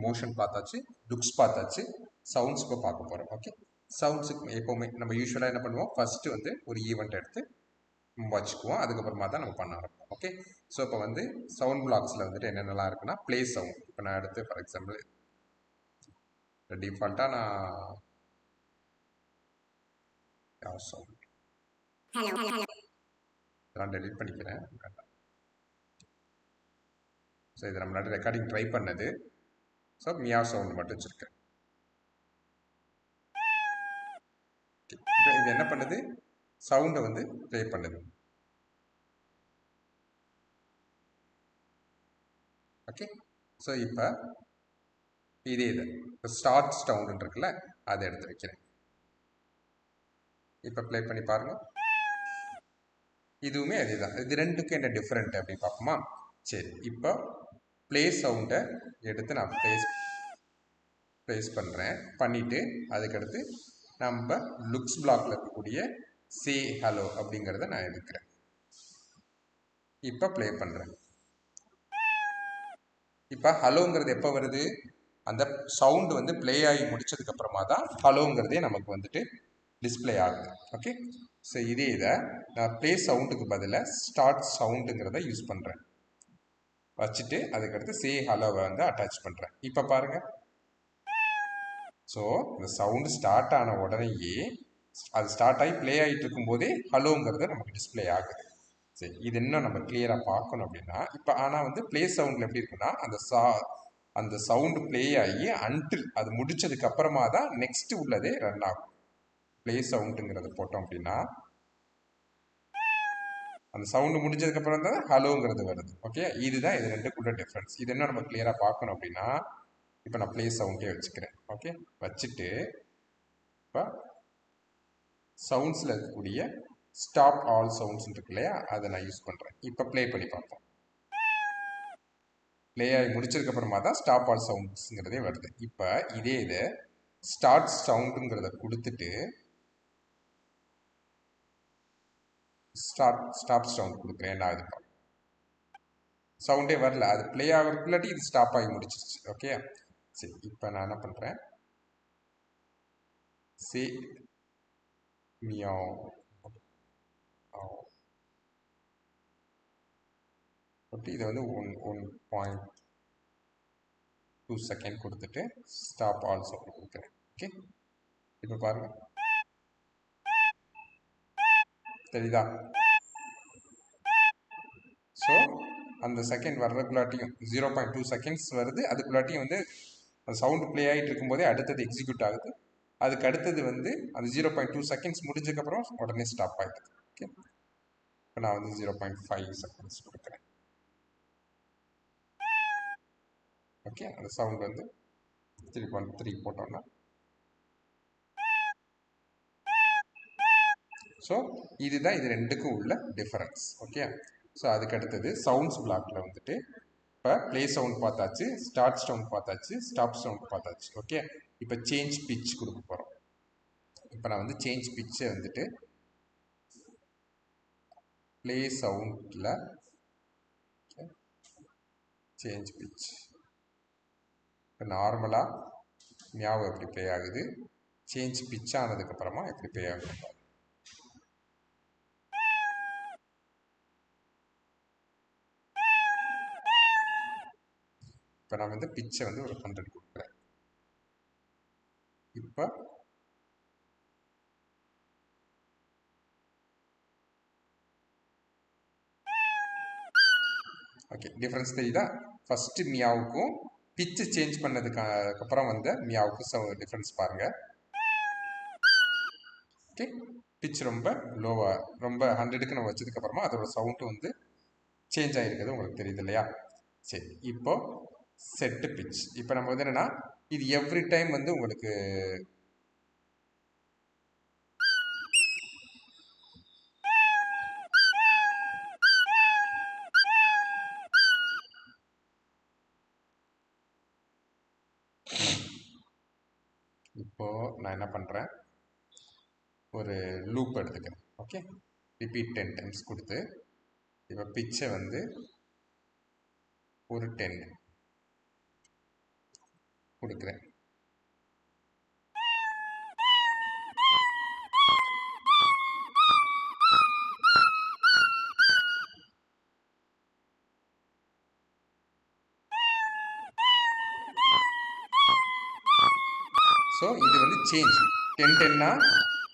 Motion பார்த்தாச்சு, looks பார்த்தாச்சு, sounds இப்போ பார்க்க போகிறோம். ஓகே, சவுண்ட்ஸுக்கு எப்போவுமே நம்ம யூஸ்வலாக என்ன பண்ணுவோம், ஃபஸ்ட்டு வந்து ஒரு ஈவெண்ட் எடுத்து வச்சுக்குவோம், அதுக்கப்புறமா தான் நம்ம பண்ண ஆரம்பிப்போம். ஓகே, ஸோ இப்போ வந்து சவுண்ட் பிளாக்ஸில் வந்துட்டு என்னென்னலாம் இருக்குன்னா, ப்ளே சவுண்ட். இப்போ நான் எடுத்து ஃபார் எக்ஸாம்பிள் டிஃபால்ட்டாக நான் சவுண்ட் இதெல்லாம் டெலிட் பண்ணிக்கிறேன். ஸோ இது நம்மளால ரெக்கார்டிங் ட்ரை பண்ணது. ஸோ மியா சவுண்ட் மட்டும் வச்சுருக்கேன். இது என்ன பண்ணுது, சவுண்டை வந்து ப்ளே பண்ணுது. ஓகே, ஸோ இப்போ இதே இது ஸ்டார்ட் சவுண்ட் இருக்குல்ல, அதை எடுத்து வைக்கிறேன். இப்போ ப்ளே பண்ணி பாருங்க. இதுவுமே அதே தான். இது ரெண்டுக்கும் என்ன டிஃப்ரெண்ட் அப்படின்னு பார்ப்போமா? சரி, இப்போ ப்ளே சவுண்டை எடுத்து நான் ப்ளேஸ் பண்ணுறேன். பண்ணிவிட்டு அதுக்கடுத்து நம்ம லுக்ஸ் பிளாக்ல இருக்கக்கூடிய சே ஹலோ அப்படிங்கிறத நான் எடுக்கிறேன். இப்போ ப்ளே பண்ணுறேன். இப்போ ஹலோங்கிறது எப்போ வருது, அந்த சவுண்டு வந்து ப்ளே ஆகி முடிச்சதுக்கு அப்புறமா தான் ஹலோங்கிறதே நமக்கு வந்துட்டு டிஸ்பிளே ஆகுது. ஓகே, ஸோ இதே இதை நான் ப்ளே சவுண்டுக்கு பதிலாக ஸ்டார்ட் சவுண்டுங்கிறத யூஸ் பண்ணுறேன். வச்சுட்டு அதுக்கடுத்து சே ஹலோவை வந்து அட்டாச் பண்ணுறேன். இப்போ பாருங்கள். ஸோ இந்த சவுண்டு ஸ்டார்ட் ஆன உடனேயே அது ஸ்டார்ட் ஆகி ப்ளே ஆகிட்டு இருக்கும்போதே ஹலோங்கிறது நமக்கு டிஸ்பிளே ஆகுது. சரி, இது இன்னும் நம்ம கிளியராக பார்க்கணும் அப்படின்னா, இப்போ ஆனால் வந்து ப்ளே சவுண்டில் எப்படி இருக்குன்னா, அந்த சவுண்டு ப்ளே ஆகி அன்டில் அது முடிச்சதுக்கு அப்புறமா தான் நெக்ஸ்ட் உள்ளதே ரன் ஆகும். ப்ளே சவுண்டுங்கிறத போட்டோம் அப்படின்னா அந்த சவுண்டு முடிஞ்சதுக்கு அப்புறம் தான் ஹலோங்கிறது வருது. ஓகே, இதுதான் இது ரெண்டுக்குள்ள டிஃப்ரென்ஸ். இது என்ன நம்ம கிளியராக பார்க்கணும் அப்படின்னா, இப்போ நான் ப்ளே சவுண்டே வச்சுக்கிறேன். ஓகே, வச்சுட்டு இப்போ சவுண்ட்ஸில் இருக்கக்கூடிய ஸ்டாப் ஆல் சவுண்ட்ஸ் இருக்கு இல்லையா, அதை நான் யூஸ் பண்ணுறேன். இப்போ ப்ளே பண்ணி பார்ப்போம். ப்ளே ஆகி முடிச்சதுக்கு அப்புறமா தான் ஸ்டாப் ஆல் சவுண்ட்ஸுங்கிறதே வருது. இப்போ இதே இதை ஸ்டார்ட் சவுண்டுங்கிறத கொடுத்துட்டு ஸ்டாப் சவுண்ட் கொடுக்குறேன். என்ன ஆகுது, சவுண்டே வரல, அது ப்ளே ஆகிறதுக்குள்ளாட்டி இது ஸ்டாப் ஆகி முடிச்சிருச்சு. ஓகே, சரி, இப்போ நான் என்ன பண்ணுறேன், சே மியாவ் ஓகே, இதை வந்து 1.2 செகண்ட் கொடுத்துட்டு ஸ்டாப் ஆல் சவுண்ட் கொடுக்குறேன். ஓகே, இப்போ பாருங்க, தெரியுதா? ஸோ அந்த செகண்ட் வர்றதுக்குள்ளாட்டியும் 0.2 செகண்ட்ஸ் வருது. அதுக்குள்ளாட்டியும் வந்து அந்த சவுண்டு ப்ளே ஆகிட்டு இருக்கும்போதே அடுத்தது எக்ஸிக்யூட் ஆகுது. அதுக்கு அடுத்தது வந்து அந்த 0.2 செகண்ட்ஸ் முடிஞ்சதுக்கப்புறம் உடனே ஸ்டாப் ஆகிடுது. ஓகே, இப்போ நான் வந்து 0.5 செகண்ட்ஸ் கொடுக்குறேன். ஓகே, அந்த சவுண்ட் வந்து 3.3 போட்டோம்னா, ஸோ இதுதான் இது ரெண்டுக்கும் உள்ள டிஃபரன்ஸ். ஓகே, ஸோ அதுக்கு அடுத்தது சவுண்ட்ஸ் பிளாக்ல வந்துட்டு இப்போ ப்ளே சவுண்ட் பார்த்தாச்சு, ஸ்டார்ட் சவுண்ட் பார்த்தாச்சு, ஸ்டாப் சவுண்ட் பார்த்தாச்சு. ஓகே, இப்போ சேஞ்ச் பிச் கொடுக்க போகிறோம். இப்போ நான் வந்து சேஞ்ச் பிச்சை வந்துட்டு ப்ளே சவுண்டில் சேஞ்ச் பிச். இப்போ நார்மலாக மியாவு எப்படி ப்ளே ஆகுது, சேஞ்ச் பிச் ஆனதுக்கப்புறமா எப்படி ப்ளே ஆகுது. இப்போ நான் வந்து பிச்சை வந்து ஒரு 100 கொடுக்குறேன். இப்போ ஓகே, டிஃப்ரென்ஸ் தெரியுதா? ஃபஸ்ட்டு மியாவுக்கும் பிச்சு சேஞ்ச் பண்ணதுக்கு அப்புறம் வந்து மியாவுக்கும் டிஃப்ரென்ஸ் பாருங்கள். ஓகே, பிச் ரொம்ப லோவாக, ரொம்ப 100க்கு நம்ம வச்சதுக்கப்புறமா அதோட சவுண்டு வந்து சேஞ்ச் ஆகிருக்கிறது உங்களுக்கு தெரியுது இல்லையா? சரி, இப்போ செட்டு பிச். இப்போ நம்ம வந்து என்னென்னா, இது எவ்ரி டைம் வந்து உங்களுக்கு இப்போது நான் என்ன பண்ணுறேன், ஒரு லூப் எடுத்துக்கிறேன். ஓகே, ரிப்பீட் 10 டைம்ஸ் கொடுத்து இப்போ பிச்சை வந்து ஒரு 10. கொடுக்குறேன். ஸோ இது வந்து சேஞ்ச் 10-10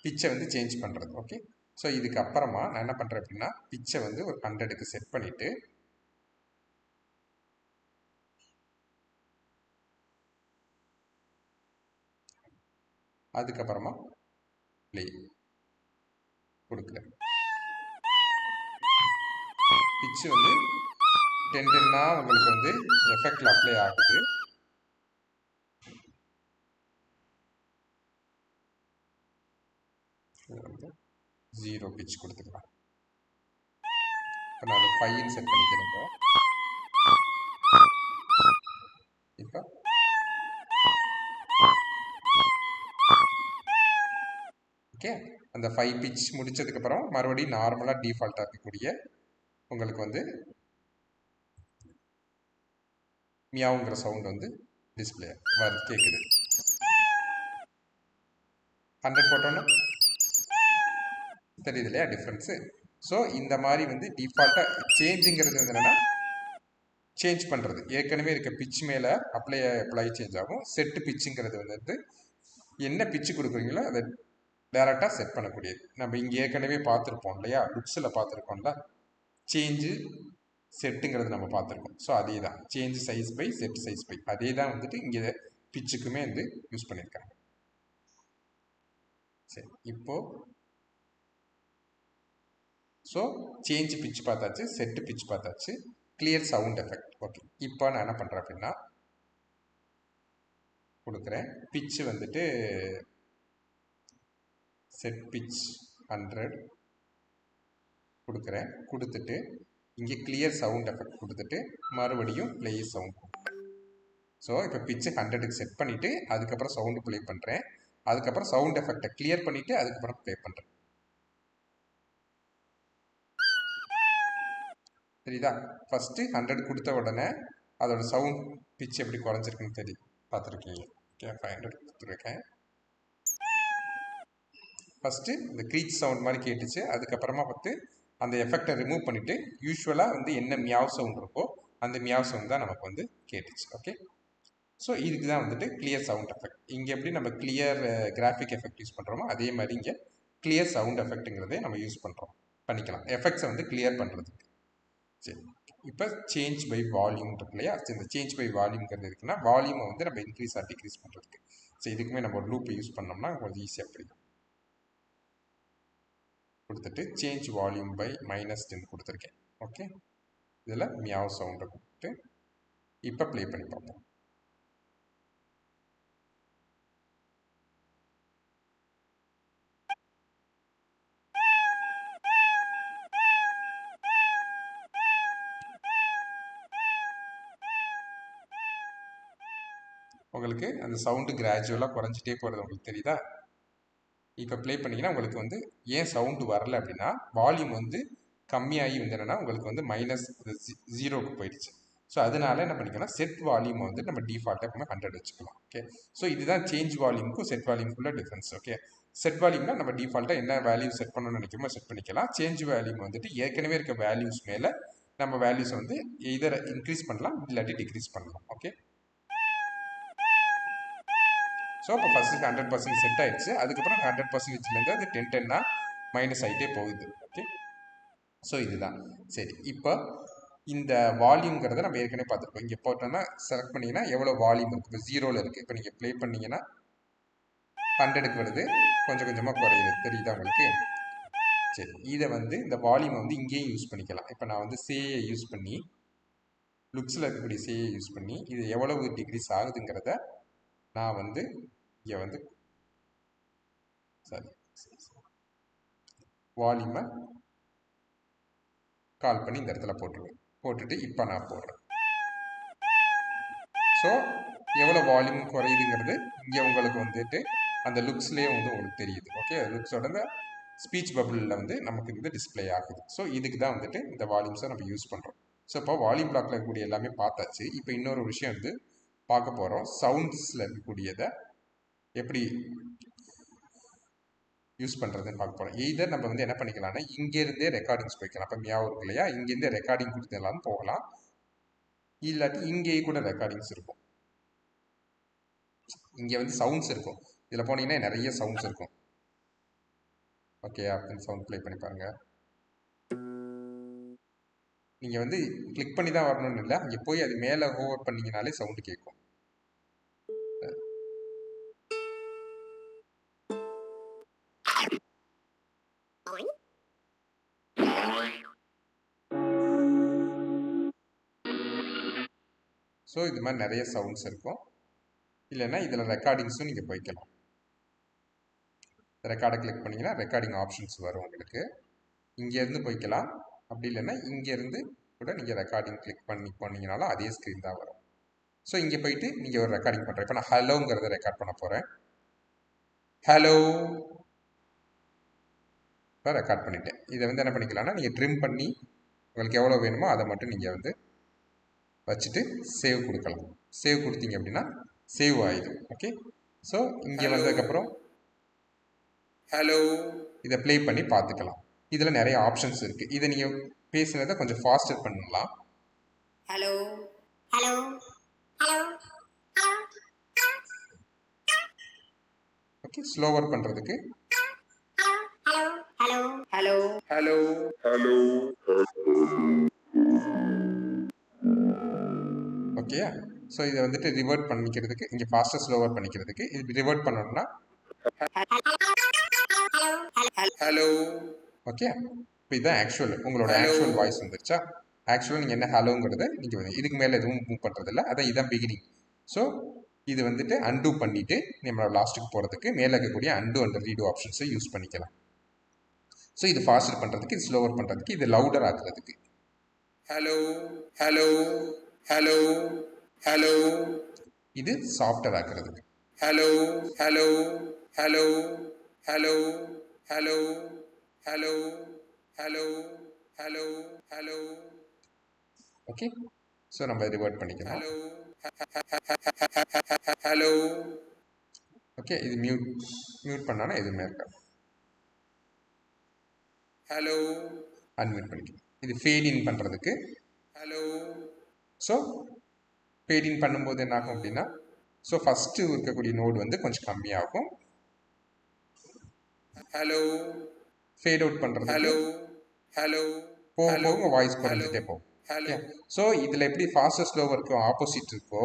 பிச்சை வந்து சேஞ்ச் பண்ணுறது. ஓகே, ஸோ இதுக்கு அப்புறமா நான் என்ன பண்ணுறேன் அப்படின்னா பிச்சை வந்து ஒரு 100க்கு செட் பண்ணிவிட்டு அதுக்கப்புறமா ப்ளே கொடுக்குறேன். பிச்சு வந்து 10-10 உங்களுக்கு வந்து எஃபெக்டில் அப்ளை ஆகுது. இது வந்து 0 பிச் கொடுத்துக்கலாம். இப்போ நான் அதை 5 செட் பண்ணிக்கிறேன். இப்போ ஓகே, அந்த 5 பிச் முடிச்சதுக்கப்புறம் மறுபடியும் நார்மலாக டிஃபால்ட்டாக இருக்கக்கூடிய உங்களுக்கு வந்து மியாவுங்கிற சவுண்ட் வந்து டிஸ்பிளே வருது, கேட்குது. 100 போட்டோன்னு தெரியுது இல்லையா டிஃப்ரென்ஸு. ஸோ இந்த மாதிரி வந்து டிஃபால்ட்டாக சேஞ்சுங்கிறது வந்து என்னென்னா சேஞ்ச் பண்ணுறது. ஏற்கனவே இருக்க பிச் மேலே அப்ளை சேஞ்ச் ஆகும். செட்டு பிச்சுங்கிறது வந்து என்ன பிச்சு கொடுக்குறீங்களோ அதை டேரெக்டாக செட் பண்ணக்கூடியது. நம்ம இங்கே ஏற்கனவே பார்த்துருப்போம் இல்லையா, லுக்ஸில் பார்த்துருக்கோம்ல, சேஞ்சு செட்டுங்கிறது நம்ம பார்த்துருக்கோம். ஸோ அதே தான் change size by set size by, அதே தான் வந்துட்டு இங்கே பிச்சுக்குமே வந்து யூஸ் பண்ணியிருக்காங்க. சரி, இப்போது ஸோ சேஞ்ச் பிச் பார்த்தாச்சு, செட்டு பிச் பார்த்தாச்சு, கிளியர் சவுண்ட் எஃபெக்ட். ஓகே, இப்போ நான் என்ன பண்ணுறேன் அப்படின்னா கொடுக்குறேன். பிச்சு வந்துட்டு செட் பிச் 100 கொடுக்குறேன். கொடுத்துட்டு இங்கே கிளியர் சவுண்ட் எஃபெக்ட் கொடுத்துட்டு மறுபடியும் ப்ளே சவுண்ட். ஸோ இப்போ பிச்சு 100க்கு செட் பண்ணிவிட்டு அதுக்கப்புறம் சவுண்டு ப்ளே பண்ணுறேன். அதுக்கப்புறம் சவுண்ட் எஃபெக்டை கிளியர் பண்ணிவிட்டு அதுக்கப்புறம் ப்ளே பண்ணுறேன். தெரியுதா? ஃபஸ்ட்டு 100 கொடுத்த உடனே அதோட சவுண்ட் பிச் எப்படி குறைஞ்சிருக்குன்னு தெரியும், பார்த்துருக்கீங்க. ஓகே, 500 கொடுத்துருக்கேன். ஃபஸ்ட்டு இந்த க்ரீச் சவுண்ட் மாதிரி கேட்டுச்சு. அதுக்கப்புறமா பார்த்து அந்த எஃபெக்டை ரிமூவ் பண்ணிவிட்டு யூஸ்வலாக வந்து என்ன மியாவ் சவுண்ட் இருக்கோ அந்த மியாவ் சவுண்ட் தான் நமக்கு வந்து கேட்டுச்சு. ஓகே, ஸோ இதுக்கு தான் வந்துட்டு கிளியர் சவுண்ட் எஃபெக்ட். இங்கே எப்படி நம்ம கிளியர் கிராஃபிக் எஃபெக்ட் யூஸ் பண்ணுறோமோ அதே மாதிரி இங்கே கிளியர் சவுண்ட் எஃபெக்ட்டுங்கிறதே நம்ம யூஸ் பண்ணிக்கலாம் எஃபெக்ட்ஸை வந்து கிளியர் பண்ணுறதுக்கு. சரி, இப்போ சேஞ்ச் பை வால்யூம் இருக்கு இல்லையா, இந்த சேஞ்ச் பை வால்யூம்ங்கிறது இருக்குன்னா வால்யூமை வந்து நம்ம இன்க்ரீஸ் ஆர் டிக்ரீஸ் பண்ணுறதுக்கு. ஸோ இதுக்குமே நம்ம ஒரு லூப்பை யூஸ் பண்ணோம்னா கொஞ்சம் ஈஸியாக புரியும். கொடுத்துட்டு சேஞ்ச் வால்யூம் பை -10 கொடுத்துருக்கேன். ஓகே, இதில் மியாவ் சவுண்டை கொடுத்துட்டு இப்போ ப்ளே பண்ணி பார்ப்போம். உங்களுக்கு அந்த சவுண்டு கிராஜுவலாக குறைஞ்சிட்டே போகிறது உங்களுக்கு தெரியுதா? இப்போ ப்ளே பண்ணிங்கன்னா உங்களுக்கு வந்து ஏன் சவுண்டு வரல அப்படின்னா வால்யூம் வந்து கம்மியாகி வந்து என்னென்னா உங்களுக்கு வந்து -0க்கு போயிடுச்சு. ஸோ அதனால என்ன பண்ணிக்கலாம், செட் வால்யூமை வந்து நம்ம டிஃபால்ட்டாக எப்பவுமே 100 வச்சுக்கலாம். ஓகே, ஸோ இதுதான் சேஞ்ச் வால்யூமுக்கும் செட் வால்யூமுக்குள்ள டிஃப்ரென்ஸ். ஓகே, செட் வால்யூம்னா நம்ம டிஃபால்ட்டாக என்ன வேல்யூ செட் பண்ணணும்னு நினைக்கிறோமோ செட் பண்ணிக்கலாம். சேஞ்ச் வேல்யூம் வந்துட்டு ஏற்கனவே இருக்க வேல்யூஸ் மேலே நம்ம வேல்யூஸை வந்து எதர் இன்க்ரீஸ் பண்ணலாம் இல்லாட்டி டிக்ரீஸ் பண்ணலாம். ஓகே, ஸோ இப்போ ஃபஸ்ட்டு 100% செட் ஆயிடுச்சு. அதுக்கப்புறம் 100%லேருந்து அது 10-10 மைனஸ் ஆகிட்டே போகுது. ஓகே, ஸோ இதுதான். சரி, இப்போ இந்த வால்யூம்ங்கிறத நம்ம ஏற்கனவே பார்த்துருக்கோம். இங்கே போட்டோன்னா செலக்ட் பண்ணிங்கன்னா எவ்வளோ வால்யூம் இருக்குது, இப்போ 0ல் இருக்குது. இப்போ நீங்கள் ப்ளே பண்ணிங்கன்னா 100க்கு வருது, கொஞ்சம் கொஞ்சமாக குறையுது, தெரியுதா உங்களுக்கு? சரி, இதை வந்து இந்த வால்யூமை வந்து இங்கேயும் யூஸ் பண்ணிக்கலாம். இப்போ நான் வந்து சேயை யூஸ் பண்ணி லுக்ஸில் இருக்கக்கூடிய சேயை யூஸ் பண்ணி இது எவ்வளவு டிகிரிஸ் ஆகுதுங்கிறத நான் வந்து இங்கே வந்து சரி வால்யூமை கால் பண்ணி இந்த இடத்துல போட்டுருவேன். போட்டுட்டு இப்போ நான் போடுறேன். ஸோ எவ்வளோ வால்யூம் குறையுதுங்கிறது இங்கே உங்களுக்கு வந்துட்டு அந்த லுக்ஸ்லேயே வந்து உங்களுக்கு தெரியுது. ஓகே, லுக்ஸோட இந்த ஸ்பீச் பபிளில் வந்து நமக்கு வந்து டிஸ்பிளே ஆகுது. ஸோ இதுக்கு தான் வந்துட்டு இந்த வால்யூம்ஸை நம்ம யூஸ் பண்ணுறோம். ஸோ இப்போ வால்யூம் பிளாக்ல இருக்கக்கூடிய எல்லாமே பார்த்தாச்சு. இப்போ இன்னொரு விஷயம் வந்து பார்க்க போகிறோம். சவுண்ட்ஸில் இருக்கக்கூடியதை எப்படி யூஸ் பண்ணுறதுன்னு பார்க்க போகிறோம். எய்தர் நம்ம வந்து என்ன பண்ணிக்கலாம்னா இங்கேருந்தே ரெக்கார்டிங்ஸ் போய்க்கலாம். இப்போ மியாவும் இருக்கு இல்லையா, இங்கேருந்தே ரெக்கார்டிங் கொடுத்துடலாம் போகலாம். இல்லாட்டி இங்கேயே கூட ரெக்கார்டிங்ஸ் இருக்கும். இங்கே வந்து சவுண்ட்ஸ் இருக்கும். இதில் போனீங்கன்னா நிறைய சவுண்ட்ஸ் இருக்கும். ஓகே, அப்படின்னு சவுண்ட் ப்ளே பண்ணி பாருங்க. நீங்கள் வந்து கிளிக் பண்ணி தான் வரணும்னு இல்லை, அங்கே போய் அது மேலே ஹோவர் பண்ணிங்கனாலே சவுண்டு கேட்கும். ஸோ இது மாதிரி நிறைய சவுண்ட்ஸ் இருக்கும். இல்லைன்னா இதில் ரெக்கார்டிங்ஸும் நீங்கள் போய்க்கலாம். ரெக்கார்டை கிளிக் பண்ணிங்கன்னா ரெக்கார்டிங் ஆப்ஷன்ஸ் வரும் உங்களுக்கு. இங்கேருந்து போய்க்கலாம். அப்படி இல்லைன்னா இங்கேருந்து கூட நீங்கள் ரெக்கார்டிங் கிளிக் பண்ணி போனீங்கனாலும் அதே ஸ்க்ரீன் தான் வரும். ஸோ இங்கே போயிட்டு நீங்கள் ஒரு ரெக்கார்டிங் பண்ணுறேன். இப்போ நான் ஹலோங்கிறத ரெக்கார்ட் பண்ண போகிறேன். ஹலோ இப்போ ரெக்கார்ட் பண்ணிட்டேன். இதை வந்து என்ன பண்ணிக்கலாம்னா நீங்கள் ட்ரிம் பண்ணி உங்களுக்கு எவ்வளோ வேணுமோ அதை மட்டும் நீங்கள் வந்து வச்சுட்டு சேவ் கொடுக்கலாம். சேவ் கொடுத்தீங்க அப்படின்னா சேவ் ஆயிடும். ஓகே, ஸோ இங்கே வந்ததுக்கப்புறம் ஹலோ இதை ப்ளே பண்ணி பார்த்துக்கலாம். இதில் நிறைய ஆப்ஷன்ஸ் இருக்குது. இதை நீங்கள் பேசுனதை கொஞ்சம் ஃபாஸ்டர் பண்ணலாம். Hello hello hello okay, slower பண்ணுறதுக்கு hello hello hello hello hello okay. So இதை வந்துட்டு ரிவர்ட் பண்ணிக்கிறதுக்கு இங்கே ஃபாஸ்ட்டாக ஸ்லோவர் பண்ணிக்கிறதுக்கு இது ரிவர்ட் பண்ணணும்னா ஹலோ ஓகே. இப்போ இதுதான் ஆக்சுவல், உங்களோட ஆக்சுவல் வாய்ஸ் வந்துருச்சா. ஆக்சுவலாக நீங்கள் என்ன ஹலோங்கிறத நீங்கள் வந்து இதுக்கு மேலே எதுவும் மூவ் பண்ணுறதில்ல. அதான் இதான் பிகினிங். ஸோ இது வந்துட்டு அன்டூ பண்ணிவிட்டு நம்ம லாஸ்ட்டுக்கு போகிறதுக்கு மேலே இருக்கக்கூடிய அன்டூ அண்ட் ரீடூ ஆப்ஷன்ஸை யூஸ் பண்ணிக்கலாம். ஸோ இது ஃபாஸ்டர் பண்ணுறதுக்கு, இது ஸ்லோவர் பண்ணுறதுக்கு, இது லவுடர் ஆக்குறதுக்கு. ஹலோ ஹலோ ஹலோ ஹலோ இது சாஃப்டர் ஆக்குறதுக்கு. Hello hello hello hello hello hello hello hello hello okay. So நம்ம ரிவர்ட் பண்ணிக்கலாம். Hello hello okay. இது மியூட் பண்ணானா எதுவுமே இருக்காது. ஹலோ அன்மியூட் பண்ணிக்கலாம். இது ஃபேட் இன் பண்ணுறதுக்கு. ஹலோ ஸோ ஃபேட் இன் பண்ணும்போது என்ன ஆகும் அப்படின்னா, ஸோ ஃபஸ்ட்டு இருக்கக்கூடிய நோடு வந்து கொஞ்சம் கம்மியாகும். ஹலோ ஃபேட் அவுட் பண்ணுறது. ஹலோ ஹலோ போக போக வாய்ஸ் குறைஞ்சிட்டே போகும். ஹலோ ஸோ இதில் எப்படி ஃபாஸ்டர் ஸ்லோவருக்கு ஆப்போசிட் இருக்கோ,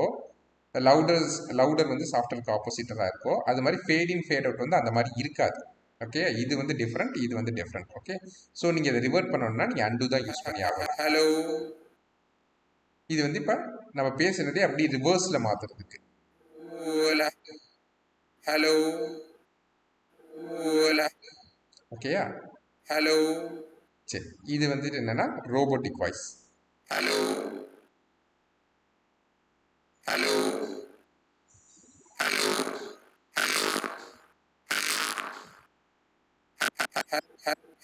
லவுடர் வந்து சாஃப்ட்வேருக்கு ஆப்போசிட்டராக இருக்கோ, அது மாதிரி ஃபேட் இன் ஃபேட் அவுட் வந்து அந்த மாதிரி இருக்காது. ஓகே, இது வந்து டிஃப்ரெண்ட், இது வந்து டிஃப்ரெண்ட். ஓகே, ஸோ நீங்கள் இதை ரிவர்ட் பண்ணணும்னா நீங்கள் அன்டூ தான் யூஸ் பண்ணி ஆகணும். ஹலோ இது வந்து இப்போ நம்ம பேசுனதே அப்படி ரிவர்ஸில் மாற்றுறதுக்கு. ஹலோ ஓகேயா. ஹலோ சரி, இது வந்துட்டு என்னன்னா robotic voice. Hello hello hello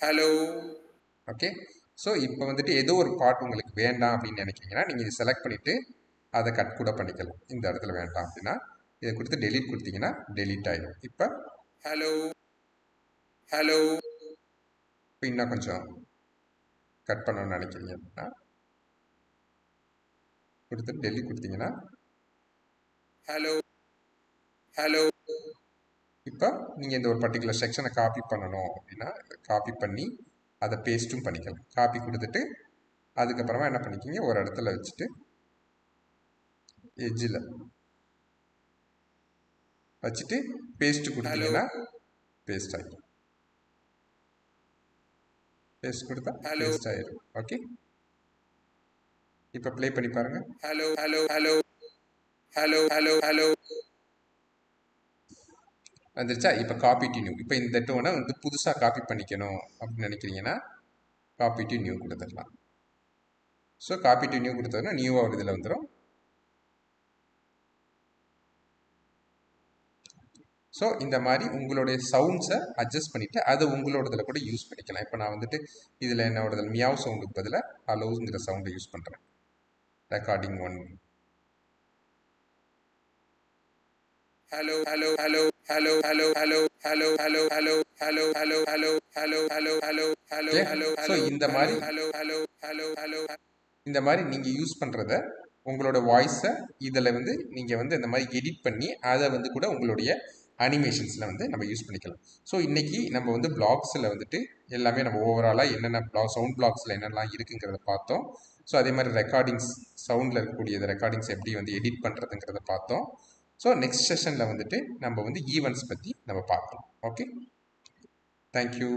hello okay. So இப்போ வந்துட்டு ஏதோ ஒரு பாட்டு உங்களுக்கு வேண்டாம் அப்படின்னு நினைக்கிறீங்கன்னா நீங்கள் இதை செலக்ட் பண்ணிவிட்டு அதை கட் கூட பண்ணிக்கலாம். இந்த இடத்துல வேண்டாம் அப்படின்னா இதை கொடுத்து டெலீட் கொடுத்தீங்கன்னா டெலீட் ஆகிடும். இப்போ ஹலோ ஹலோ இப்போ இன்னும் கொஞ்சம் கட் பண்ணணும்னு நினைக்கிறீங்க அப்படின்னா கொடுத்துட்டு டெலீட் கொடுத்தீங்கன்னா ஹலோ ஹலோ. இப்போ நீங்கள் இந்த ஒரு பர்டிகுலர் செக்ஷனை காப்பி பண்ணணும் அப்படின்னா காப்பி பண்ணி அதை பேஸ்ட்டும் பண்ணிக்கலாம். காப்பி கொடுத்துட்டு அதுக்கப்புறமா என்ன பண்ணிக்கிங்க, ஒரு இடத்துல வச்சுட்டு எட்ஜில் வச்சுட்டு பேஸ்ட் கொடுத்தீங்கன்னா பேஸ்ட் ஆகிடும். பேஸ்ட் கொடுத்தா பேஸ்ட் ஆகிடும். ஓகே, இப்போ ப்ளே பண்ணி பாருங்க. Hello hello hello hello hello hello வந்துருச்சா. இப்போ காப்பி டு நியூ. இப்போ இந்த டோனை வந்து புதுசாக காப்பி பண்ணிக்கணும் அப்படின்னு நினைக்கிறீங்கன்னா காப்பி டு நியூ கொடுத்துடலாம். ஸோ காப்பி டு நியூ கொடுத்ததுன்னா நியூவாக ஒரு இதில் வந்துடும். ஸோ இந்த மாதிரி உங்களுடைய சவுண்ட்ஸை அட்ஜஸ்ட் பண்ணிவிட்டு அதை உங்களோட இதில் கூட யூஸ் பண்ணிக்கலாம். இப்போ நான் வந்துட்டு இதில் என்னோட மியாவ் சவுண்டுக்கு பதிலாக ஹலோங்கிற சவுண்டை யூஸ் பண்ணுறேன். Recording 1. hello hello hello hello hello hello hello hello hello hello hello hello hello hello hello hello hello so இந்த மாதிரி hello hello hello hello இந்த மாதிரி நீங்கள் யூஸ் பண்ணுறத உங்களோட வாய்ஸை இதில் வந்து நீங்கள் வந்து இந்த மாதிரி எடிட் பண்ணி அதை வந்து கூட உங்களுடைய அனிமேஷன்ஸில் வந்து நம்ம யூஸ் பண்ணிக்கலாம். ஸோ இன்றைக்கி நம்ம வந்து பிளாக்ஸில் வந்துட்டு எல்லாமே நம்ம ஓவராலாக என்னென்ன சவுண்ட் பிளாக்ஸில் என்னென்னலாம் இருக்குங்கிறத பார்த்தோம். ஸோ அதே மாதிரி ரெக்கார்டிங்ஸ் சவுண்டில் இருக்கக்கூடிய ரெக்கார்டிங்ஸ் எப்படி வந்து எடிட் பண்ணுறதுங்கிறத பார்த்தோம். ஸோ நெக்ஸ்ட் செஷனில் வந்துட்டு நம்ம வந்து ஈவெண்ட்ஸ் பற்றி நம்ம பார்க்கலாம். Okay, thank you.